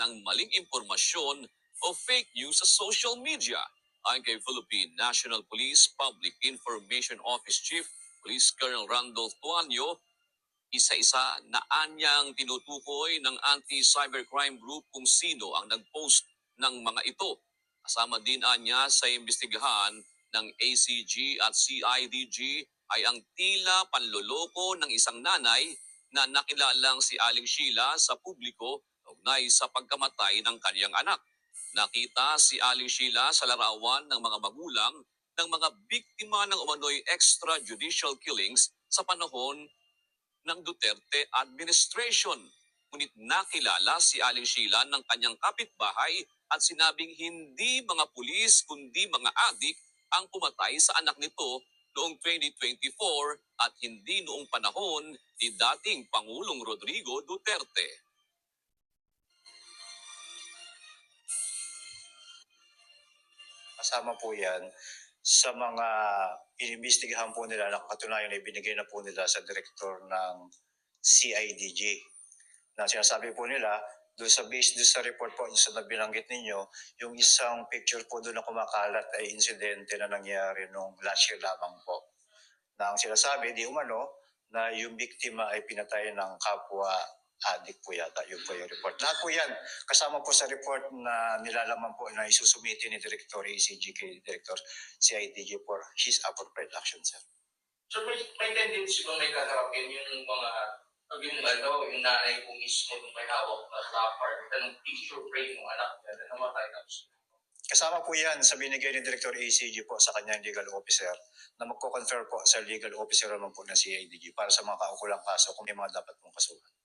ng maling impormasyon o fake news sa social media. Ayon kay Philippine National Police Public Information Office Chief Police Colonel Randolph Tuanyo, isa-isa na anyang tinutukoy ng Anti-Cybercrime Group kung sino ang nag-post ng mga ito. Kasama din anya sa imbestigahan ng ACG at CIDG ay ang tila panloloko ng isang nanay na nakilalang si Aling Sheila sa publiko ugnay sa pagkamatay ng kanyang anak. Nakita si Aling Sheila sa larawan ng mga magulang ng mga biktima ng umano'y extrajudicial killings sa panahon ng Duterte administration. Ngunit nakilala si Aling Sheila ng kanyang kapitbahay at sinabing hindi mga pulis kundi mga adik ang pumatay sa anak nito noong 2024 at hindi noong panahon ni dating Pangulong Rodrigo Duterte. Kasama po yan sa mga inimbestigahan po nila na katunayan na ibinigay na po nila sa direktor ng CIDG. Na sinasabi po nila, doon sa base doon sa report po sa nabilanggit ninyo, yung isang picture po doon na kumakalat ay insidente na nangyari nung last year lamang po. Na ang sinasabi, di umano, na yung biktima ay pinatay ng kapwa adik po yata. Yun po yung report. Lahat po yan, kasama po sa report na nilalaman po na isusumiti ni Director ACG kay Director CIDG for his appropriate action, sir. So may tendency ba may kaharapin yung mga yung nanay ko mismo nung may hawak na lapar ng picture frame ng anak niya na namatay na. Kasama po yan sa binigay ni Director ACG po sa kanyang legal officer na magko-confer po sa legal officer naman po ng CIDG para sa mga kaukulang kaso kung may mga dapat pong kasuhan.